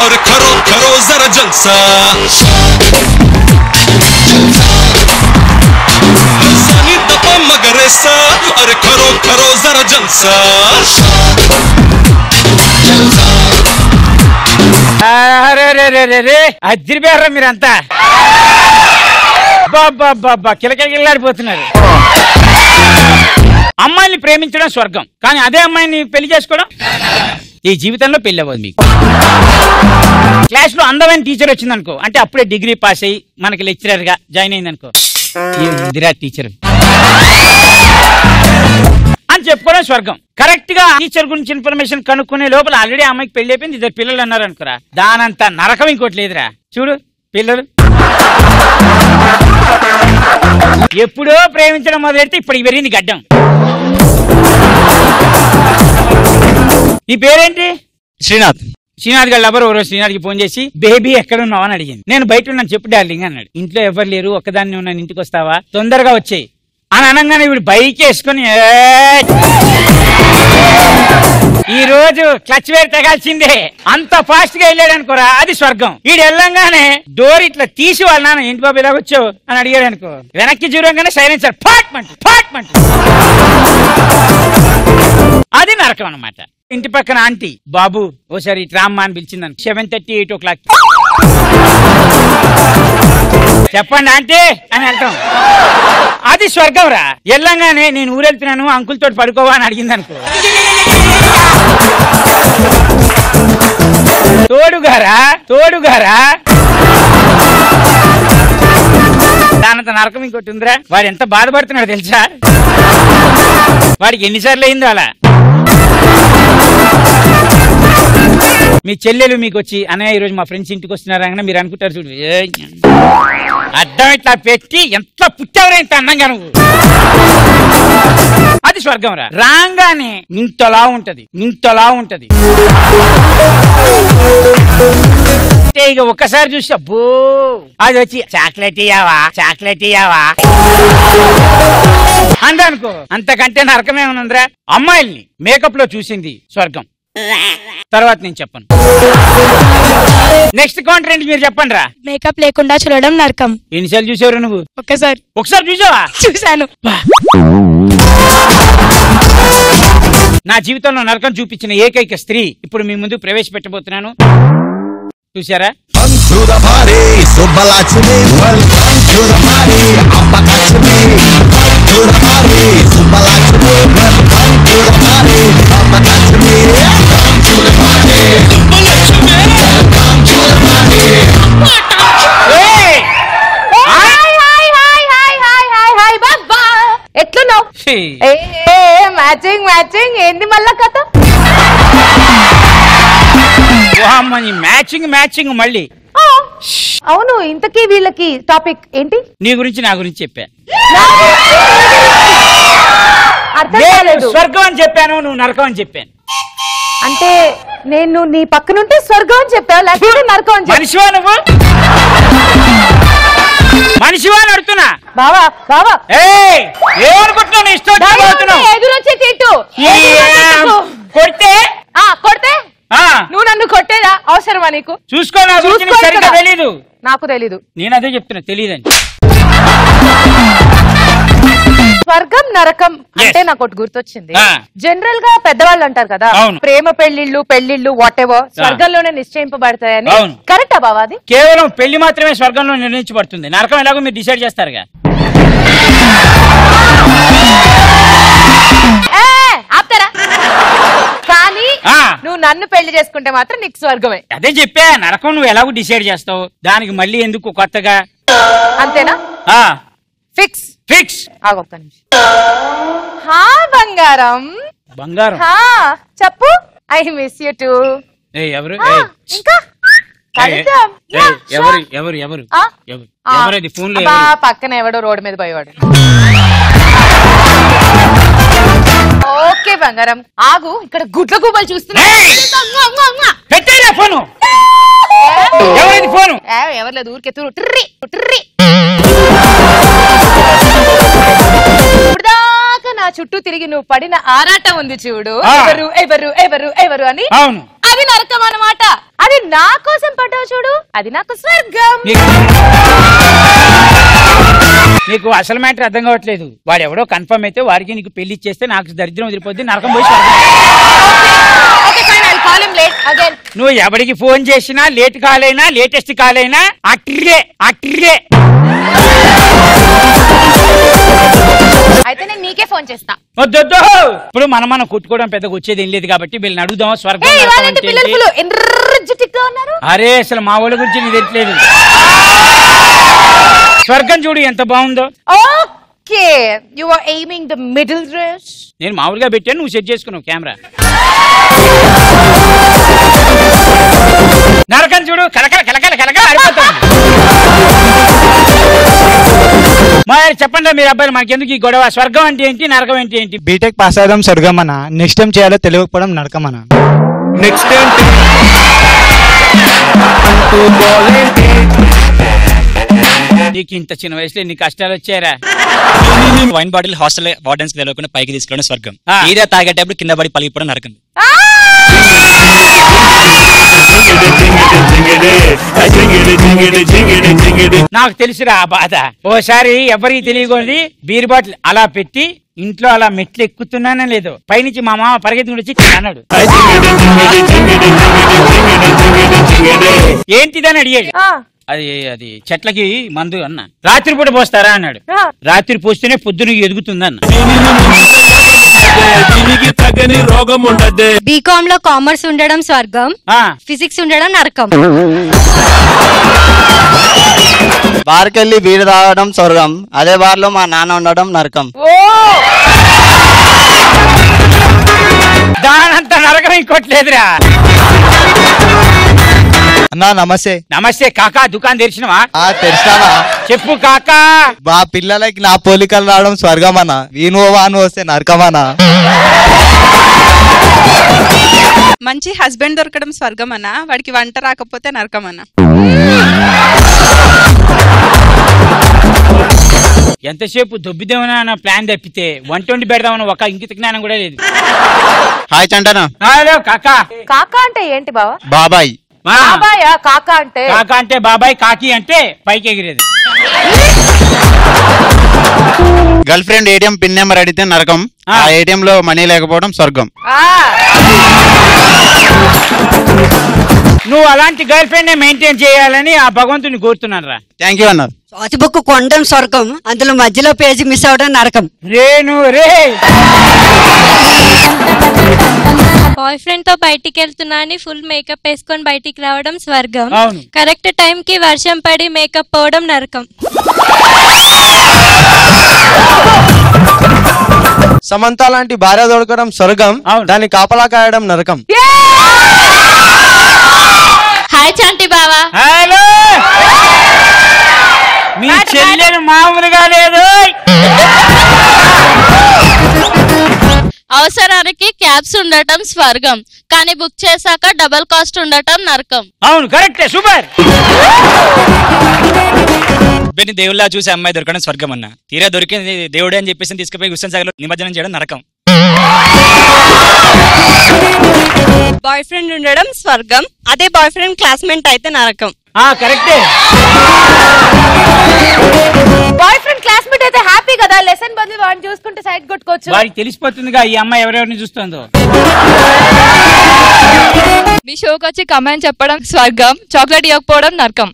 और करो करो जरा जलसा हंसानी दपा मगर ऐसा और करो करो जरा जलसा अरे रे रे रे रे అదిరిపోయారా మీరంతా బాబా కిలకిలకిల్లాడిపోతున్నారు అమ్మాయిని ప్రేమించడం స్వర్గం కానీ అదే అమ్మాయిని పెళ్లి చేసుకోవడం ఈ జీవితంలో పెళ్లి అవ్వదు మీకు క్లాస్ లో అందమైన టీచర్ వచ్చిందనుకో అంటే అప్పుడే డిగ్రీ పాస్ అయ్యి మనకి లెక్చరర్ గా జాయిన్ అయిందనుకో ఇందిరా టీచర్ అని చెప్పుకోవడం స్వర్గం కరెక్ట్ గా టీచర్ గురించి ఇన్ఫర్మేషన్ కనుక్కునే లోపల ఆల్రెడీ అమ్మాయికి పెళ్లి అయిపోయింది ఇద్దరు పిల్లలు అన్నారు అనుకోరా దానంత నరకం ఇంకోటి లేదురా చూడు పిల్లలు ఎప్పుడో ప్రేమించడం మొదలెడితే ఇప్పుడు పెరిగింది గడ్డం నీ పేరేంటి శ్రీనాథ్ శ్రీనాథ్ గారు లవర్ ఎవరో శ్రీనాథ్కి ఫోన్ చేసి బేబీ ఎక్కడ ఉన్నావు అని అడిగింది నేను బయట ఉన్నాను చెప్పు డార్లింగ్ అన్నాడు ఇంట్లో ఎవరు లేరు ఒక్కదాన్ని ఉన్నాను ఇంటికి వస్తావా తొందరగా వచ్చేయి అని అనగానే వీడు బైక్ వేసుకుని ఈ రోజు క్లచ్ వేరు తెగాల్సిందే అంత ఫాస్ట్ గా వెళ్ళాడు అనుకోరా అది స్వర్గం వీడు వెళ్ళంగానే డోర్ ఇట్లా తీసి వాళ్ళ నాన్న ఇంటి బాబు ఇలా వచ్చావు అని అడిగాడు అనుకో వెనక్కి చూడంగానే సైలెన్సర్ ఫాట్ అది నరకం అన్నమాట ఇంటి పక్కన ఆంటీ బాబు ఓసారి రామ్మా అని పిలిచిందని 7:30 8 o'clock చెప్పండి ఆంటీ అని వెళ్తాం అది స్వర్గం రా వెళ్ళంగానే నేను ఊరెళ్తున్నాను అంకుల్ తోటి పడుకోవా అని అడిగింది అనుకో తోడుగారా దానంత నరకం ఇంకోటి ఉందిరా వాడు ఎంత బాధపడుతున్నాడు తెలుసా వాడికి ఎన్నిసార్లు అయిందో అలా మీ చెల్లెలు మీకు వచ్చి అన్నయ్య ఈరోజు మా ఫ్రెండ్స్ ఇంటికి వస్తున్నారని మీరు అనుకుంటారు చూడు అడ్డం ఇట్లా పెట్టి ఎంత పుట్టావరా ఇంత అందంగా నువ్వు అది స్వర్గం రా రాగానే ఇంతలా ఉంటది ఇక ఒక్కసారి చూసి అబ్బో అది వచ్చి చాక్లెట్ ఇయ్యావా అందనుకో అంతకంటే నరకమేమనుందిరా అమ్మాయిల్ని మేకప్ లో చూసింది స్వర్గం తర్వాత నేను చెప్పను నెక్స్ట్ కాంట్రెంట్ మీరు చెప్పండి రా మేకప్ లేకుండా చూడడం నరకం ఎన్నిసార్లు చూసావు నువ్వు ఒకసారి చూసావా చూసాను నా జీవితంలో నరకం చూపించిన ఏకైక స్త్రీ ఇప్పుడు మీ ముందు ప్రవేశపెట్టబోతున్నాను చూసారా ఎట్లున్నావు మ్యాచింగ్ ఏంది మళ్ళా కథ మ్యాచింగ్ మళ్ళీ అవును ఇంతకీ వీళ్ళకి టాపిక్ ఏంటి నీ గురించి నా గురించి చెప్పా స్వర్గం అని చెప్పాను నువ్వు నరకం అని చెప్పాను అంటే నేను నీ పక్కనుంటే స్వర్గం అని చెప్పావు లేకపోతే నరకం అని మనిషివా నువ్వు మనిషివా అని అడుగుతున్నా బావా ఏమనుకుంటున్నావు ఇష్టం ఎదురొచ్చే తిట్టు కొడితే నువ్వు నన్ను కొట్టేదా అవసరమా నీకు చూసుకో తెలీదు నాకు తెలీదు నేను అదే చెప్తున్నా తెలీదని స్వర్గం నరకం అంటే నాకు ఒకటి గుర్తొచ్చింది జనరల్ గా పెద్దవాళ్ళు అంటారు కదా ప్రేమ పెళ్లిళ్ళు వాట్ ఎవర్ స్వర్గంలోనే నిశ్చయింపబడతాయని కరెక్టా బావా అది కేవలం పెళ్లి మాత్రమే స్వర్గంలో నిర్ణయించబడుతుంది నరకం ఎలాగో మీరు డిసైడ్ చేస్తారుగా ఆప్తారా కానీ నువ్వు నన్ను పెళ్లి చేసుకుంటే మాత్రం నీకు స్వర్గమే అదే చెప్పా నరకం నువ్వు ఎలాగో డిసైడ్ చేస్తావు దానికి మళ్ళీ ఎందుకు కొత్తగా అంతేనా ఫిక్స్ ఆగొక్క నిమిషం బంగారం చెప్పు ఐ మిస్ యూ టూ ఎవరు ఇంకా పక్కన ఎవడో రోడ్డు మీద పోయేవాడు ఓకే బంగారం ఆగు, ఇక్కడ గుడ్ల గుబ్బలు చూస్తున్నా. పెట్టేనా ఫోను? ఎవరిది ఫోను? ఎవరు లేదు, ఊరికే టుర్రి టుర్రి. ఇప్పుడుదాకా నా చుట్టూ తిరిగి నువ్వు పడిన ఆరాటం ఉంది చూడు, ఎవరు ఎవరు ఎవరు ఎవరు అని. అవును, అది నరకం అన్నమాట. అది నా కోసం పడ్డావు చూడు, అది నాకు స్వర్గం. నీకు అసలు మ్యాటర్ అర్థం కావట్లేదు. వాడు ఎవడో కన్ఫర్మ్ అయితే వారికి నీకు పెళ్లి ఇచ్చేస్తే నాకు దరిద్రం వదిలిపోద్ది, నరకం పోయి. నువ్వు ఎవరికి ఫోన్ చేసినా లేట్ కాల్ అయినా లేటెస్ట్ కాల్ అయినా అట్రే అట్రే. అయితే నేను నీకే ఫోన్ చేస్తా. వద్దొద్దు, ఇప్పుడు మనం కొట్టుకోవడం పెద్దగా వచ్చేది ఏం లేదు కాబట్టి వీళ్ళని అడుగుదాం. స్వర్గం అరే అసలు మా వాళ్ళ గురించి నీకు తెలియట్లేదు. స్వర్గం చూడు ఎంత బాగుందో. Okay, you are aiming the middle race. నేను మామూలుగా పెట్టాను, నువ్వు సెట్ చేసుకున్నావు కెమెరా. నరకం చూడు, కలకల కలకల కలకల ఆడిపోతాను. మరి చెప్పండి మీరు అబ్బాయిలు, మనకెందుకు ఈ గొడవ? స్వర్గం అంటే ఏంటి, నరకం అంటే ఏంటి? బీటెక్ పాస్ అవడం స్వర్గం అన్న, నెక్స్ట్ టైం చేయాలో తెలియకపోవడం నరకం అన్న. నెక్స్ట్ టైం నీకు ఇంత చిన్న వయసులో నీ కష్టాలు వచ్చారా? వైన్ బాటిల్ హాస్టల్ వార్డెన్స్ కి తెలియకుండా పైకి తీసుకెళ్ళడం స్వర్గం. ఈరా తాగేటప్పుడు కింద పడి పలిగిపోవడం నరకం. నాకు తెలిసిరా ఆ బాధ. ఓసారి ఎవరికి తెలియకూడదు బీర్ బాటిల్ అలా పెట్టి ఇంట్లో అలా మెట్లు ఎక్కుతున్నానో లేదో పైనుంచి మా మామ పరిగెత్తుకుని వచ్చి అన్నాడు, ఏంటిదని అడిగాడు. అది చెట్లకి మందు అన్న. రాత్రిపూట పోస్తారా అన్నాడు. రాత్రి పోస్తేనే పొద్దున ఎదుగుతుందన్న. బీకామ్ లో కామర్స్ ఉండడం స్వర్గం, ఫిజిక్స్ ఉండడం నరకం. బార్కెళ్ళి బీరు తాగడం స్వర్గం, అదే బార్ లో మా నాన్న ఉండడం నరకం. దానంత నరకం ఇంకోట్లేదురా. అన్నా నమస్తే. నమస్తే కాకా, దుకాణం తెరిచినవా? తెరిచానా? చెప్పు కాకా. మా పిల్లలకి నా పోలికలు రావడం స్వర్గం అన్న, వీను వాను వస్తే నరకమన్నా. మంచి హస్బెండ్ దొరకడం స్వర్గం అన్న, వాడికి వంట రాకపోతే నరకం అన్న. ఎంతసేపు దొబ్బిదేమన్నా ప్లాన్ తప్పితే వంట వండి పెడదామని ఒక ఇంకిత జ్ఞానం కూడా లేదు. హాయ్ చంటనా. హలో కాకా. కాకా అంటే ఏంటి బావా? బాబాయ్. బాబాయా? కాకా అంటే? కాకా అంటే బాబాయ్, కాకి అంటే పైకి ఎగిరేది. Girlfriend ATM pin number అడిగితే నరకం, ఆ ఏటీఎం లో మనీ లేకపోవడం స్వర్గం. నువ్వు అలాంటి గర్ల్ ఫ్రెండ్ మెయింటైన్ చేయాలని ఆ భగవంతుని కోరుతున్నాను రా. థ్యాంక్ యూ అన్నారు. స్వాతి బుక్ కొనడం స్వర్గం, అందులో మధ్యలో పేజీ మిస్ అవడం నరకం. రేను రే. బాయ్ ఫ్రెండ్ తో బయటికి వెళ్తున్నా అని ఫుల్ మేకప్ వేసుకొని బయటికి రావడం స్వర్గం, అవును. కరెక్ట్ టైం కి వర్షం పడి మేకప్ పోవడం నరకం. సమంత లాంటి భార్య దొరకడం స్వర్గం, దాన్ని కాపలా కాయడం నరకం. హాయ్ చాంటి బావా. హలో. మీ చెల్లెలు మామూలుగా లేదు. అవసరానికి క్యాబ్స్ ఉండటం స్వర్గం, కానీ బుక్ చేశాక డబల్ కాస్ట్ ఉండటం నరకం. అవును కరెక్టే, సూపర్. దేవుళ్ళ చూసి అమ్మాయి దొరకడం స్వర్గం అన్న, తీరా దొరికింది దేవుడే అని చెప్పేసి తీసుకుపోయి హుస్సేన్ సాగర్ లో నిమజ్జనం చేయడం నరకం. బాయ్ ఫ్రెండ్ ఉండడం స్వర్గం, అదే బాయ్ ఫ్రెండ్ క్లాస్మేట్ అయితే నరకం. కరెక్టే. బాయ్ ఫ్రెండ్ క్లాస్మేట్ అయితే హ్యాపీ కదా, లెసన్ బదులు వాడిని చూసుకుంటే సైడ్ కొట్టుకోవచ్చు. వారికి తెలిసిపోతుందిగా ఈ అమ్మాయి ఎవరెవరిని చూస్తుందో. మీ షోకి వచ్చి కమెంట్ చెప్పడం స్వర్గం, చాక్లెట్ ఇవ్వకపోవడం నరకం.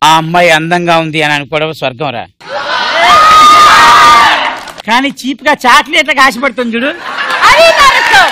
ఆ అమ్మాయి అందంగా ఉంది అని అనుకోవడం స్వర్గం రా. కానీ చీప్ గా చాక్లెట్లకు ఆశపడుతుంది చూడు, అది నరకం.